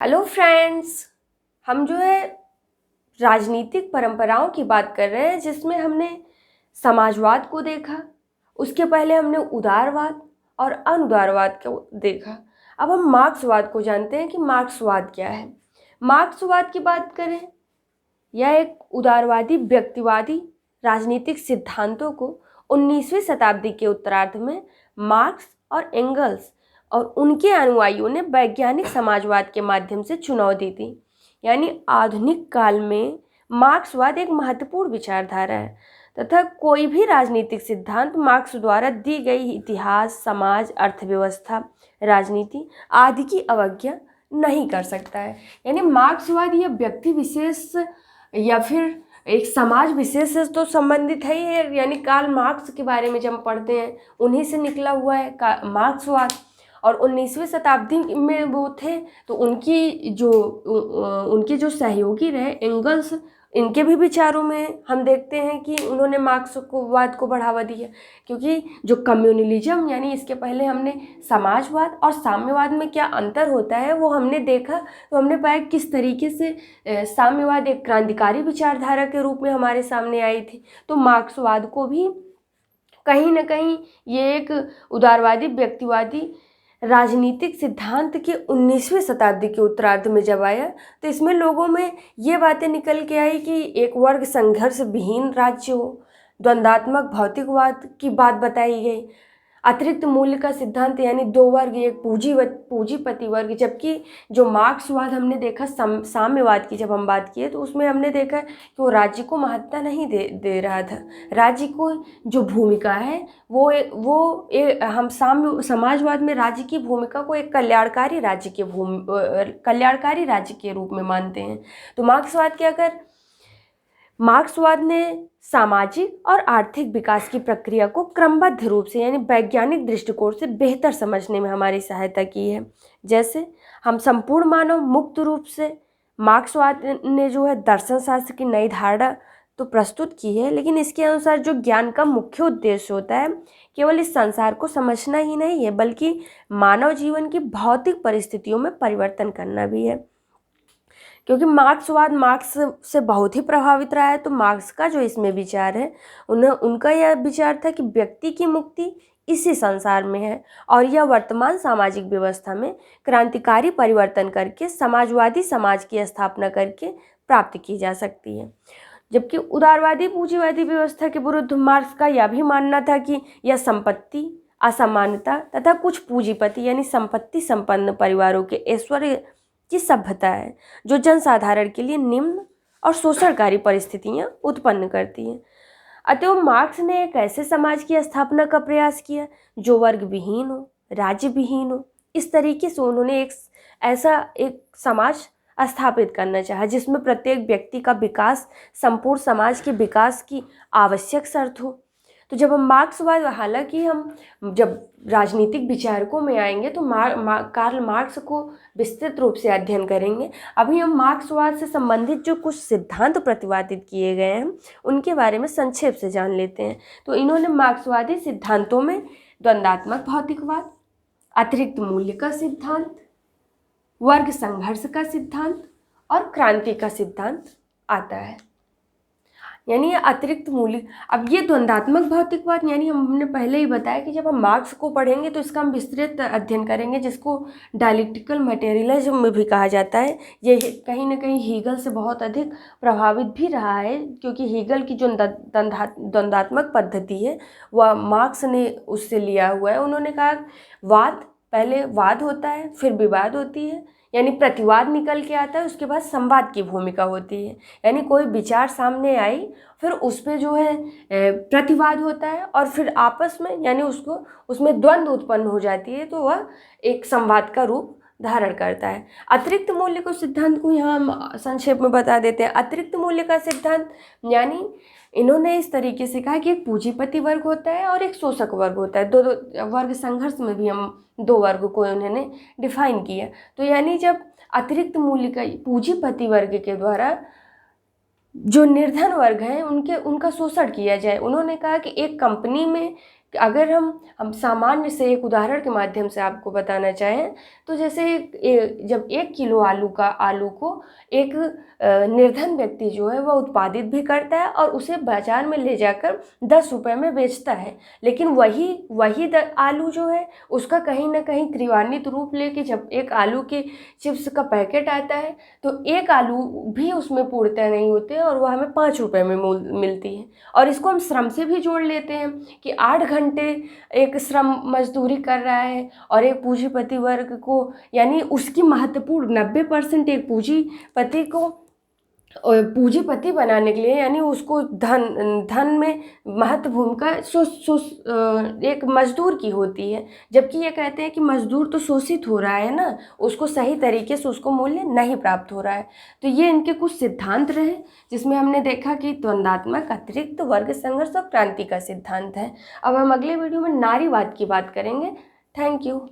Hello friends. हम जो है राजनीतिक परंपराओं की बात कर रहे हैं, जिसमें हमने समाजवाद को देखा। उसके पहले हमने उदारवाद और अनुदारवाद को देखा। अब हम मार्क्सवाद को जानते हैं कि मार्क्सवाद क्या है। मार्क्सवाद की बात करें, यह एक उदारवादी व्यक्तिवादी राजनीतिक सिद्धांतों को 19वीं शताब्दी के उत्तरार्ध में मार्क्स और एंगल्स और उनके अनुयायियों ने वैज्ञानिक समाजवाद के माध्यम से चुनौती दी। यानी आधुनिक काल में मार्क्सवाद एक महत्वपूर्ण विचारधारा है तथा कोई भी राजनीतिक सिद्धांत मार्क्स द्वारा दी गई इतिहास, समाज, अर्थव्यवस्था, राजनीति आदि की अवज्ञा नहीं कर सकता है। यानी मार्क्सवाद यह व्यक्ति विशेष या फिर एक समाज विशेष से तो संबंधित है ही है। यानी कार्ल मार्क्स के बारे में जब हम पढ़ते हैं, उन्हीं से निकला हुआ है मार्क्सवाद। और 19वीं शताब्दी में वो थे, तो उनके जो सहयोगी रहे एंगल्स, इनके भी विचारों में हम देखते हैं कि उन्होंने मार्क्सवाद को बढ़ावा दिया। क्योंकि जो कम्युनलिज्म, यानी इसके पहले हमने समाजवाद और साम्यवाद में क्या अंतर होता है वो हमने देखा। तो हमने पाया किस तरीके से साम्यवाद एक क्रांतिकारी विचारधारा के रूप में हमारे सामने आई थी। तो मार्क्सवाद को भी कहीं ना कहीं ये एक उदारवादी व्यक्तिवादी राजनीतिक सिद्धांत के 19वीं शताब्दी के उत्तरार्ध में जब आया, तो इसमें लोगों में ये बातें निकल के आई कि एक वर्ग संघर्ष विहीन राज्य हो, द्वंद्वात्मक भौतिकवाद की बात बताई गई, अतिरिक्त मूल्य का सिद्धांत, यानी दो वर्ग, एक पूंजीपति वर्ग। जबकि जो मार्क्सवाद हमने देखा, साम्यवाद की जब हम बात किए, तो उसमें हमने देखा कि वो राज्य को महत्ता नहीं दे रहा था। राज्य को जो भूमिका है हम समाजवाद में राज्य की भूमिका को एक कल्याणकारी राज्य के रूप में मानते हैं। तो मार्क्सवाद ने सामाजिक और आर्थिक विकास की प्रक्रिया को क्रमबद्ध रूप से, यानी वैज्ञानिक दृष्टिकोण से बेहतर समझने में हमारी सहायता की है। जैसे हम संपूर्ण मानव मुक्त रूप से, मार्क्सवाद ने जो है दर्शन शास्त्र की नई धारणा तो प्रस्तुत की है, लेकिन इसके अनुसार जो ज्ञान का मुख्य उद्देश्य होता है केवल इस संसार को समझना ही नहीं है, बल्कि मानव जीवन की भौतिक परिस्थितियों में परिवर्तन करना भी है। क्योंकि मार्क्सवाद मार्क्स से बहुत ही प्रभावित रहा है, तो मार्क्स का जो इसमें विचार है, उनका यह विचार था कि व्यक्ति की मुक्ति इसी संसार में है और यह वर्तमान सामाजिक व्यवस्था में क्रांतिकारी परिवर्तन करके समाजवादी समाज की स्थापना करके प्राप्त की जा सकती है। जबकि उदारवादी पूंजीवादी व्यवस्था के विरुद्ध मार्क्स का यह भी मानना था कि यह संपत्ति, असमानता तथा कुछ पूंजीपति यानी संपत्ति संपन्न परिवारों के ऐश्वर्य की सभ्यता है, जो जनसाधारण के लिए निम्न और शोषणकारी परिस्थितियां उत्पन्न करती हैं। अतः मार्क्स ने एक ऐसे समाज की स्थापना का प्रयास किया जो वर्ग विहीन हो, राज्य विहीन हो। इस तरीके से उन्होंने एक समाज स्थापित करना चाहा जिसमें प्रत्येक व्यक्ति का विकास संपूर्ण समाज के विकास की आवश्यक शर्त हो। तो जब हम मार्क्सवाद, हालांकि हम जब राजनीतिक विचारकों में आएंगे तो कार्ल मार्क्स को विस्तृत रूप से अध्ययन करेंगे। अभी हम मार्क्सवाद से संबंधित जो कुछ सिद्धांत प्रतिपादित किए गए हैं उनके बारे में संक्षेप से जान लेते हैं। तो इन्होंने मार्क्सवादी सिद्धांतों में द्वंद्वात्मक भौतिकवाद, अतिरिक्त मूल्य का सिद्धांत, वर्ग संघर्ष का सिद्धांत और क्रांति का सिद्धांत आता है। यानी ये अतिरिक्त मूल्य। अब ये द्वंद्वात्मक भौतिकवाद, यानी हमने पहले ही बताया कि जब हम मार्क्स को पढ़ेंगे तो इसका हम विस्तृत अध्ययन करेंगे, जिसको डायलेक्टिकल मटेरियलिज्म में भी कहा जाता है। ये कहीं ना कहीं हीगल से बहुत अधिक प्रभावित भी रहा है, क्योंकि हीगल की जो द्वंद्वात्मक पद्धति है वह मार्क्स ने उससे लिया हुआ है। उन्होंने कहा पहले वाद होता है, फिर विवाद होती है, यानी प्रतिवाद निकल के आता है, उसके बाद संवाद की भूमिका होती है। यानी कोई विचार सामने आई, फिर उस पर जो है प्रतिवाद होता है और फिर आपस में, यानी उसमें द्वंद्व उत्पन्न हो जाती है, तो वह एक संवाद का रूप धारण करता है। अतिरिक्त मूल्य को सिद्धांत को यहाँ हम संक्षेप में बता देते हैं। अतिरिक्त मूल्य का सिद्धांत, यानी इन्होंने इस तरीके से कहा कि एक पूंजीपति वर्ग होता है और एक शोषक वर्ग होता है। दो वर्ग संघर्ष में भी हम दो वर्ग को उन्होंने डिफाइन किया। तो यानी जब अतिरिक्त मूल्य का पूंजीपति वर्ग के द्वारा जो निर्धन वर्ग हैं उनका शोषण किया जाए। उन्होंने कहा कि एक कंपनी में अगर हम सामान्य से एक उदाहरण के माध्यम से आपको बताना चाहें तो जैसे जब 1 किलो आलू को एक निर्धन व्यक्ति जो है वह उत्पादित भी करता है और उसे बाजार में ले जाकर 10 रुपये में बेचता है, लेकिन वही आलू जो है उसका कहीं ना कहीं क्रियान्वित रूप लेके जब एक आलू के चिप्स का पैकेट आता है तो एक आलू भी उसमें पूर्णतः नहीं होते और वह हमें 5 रुपये में मिलती है। और इसको हम श्रम से भी जोड़ लेते हैं कि 8 घंटे एक श्रम मजदूरी कर रहा है और एक पूंजीपति वर्ग को, यानी उसकी महत्वपूर्ण 90% एक पूंजीपति को पूंजीपति बनाने के लिए, यानी उसको धन में महत्व भूमिका एक मजदूर की होती है। जबकि ये कहते हैं कि मजदूर तो शोषित हो रहा है ना, उसको सही तरीके से उसको मूल्य नहीं प्राप्त हो रहा है। तो ये इनके कुछ सिद्धांत रहे जिसमें हमने देखा कि द्वंद्वात्मक, अतिरिक्त, वर्ग संघर्ष और क्रांति का सिद्धांत है। अब हम अगले वीडियो में नारीवाद की बात करेंगे। Thank you.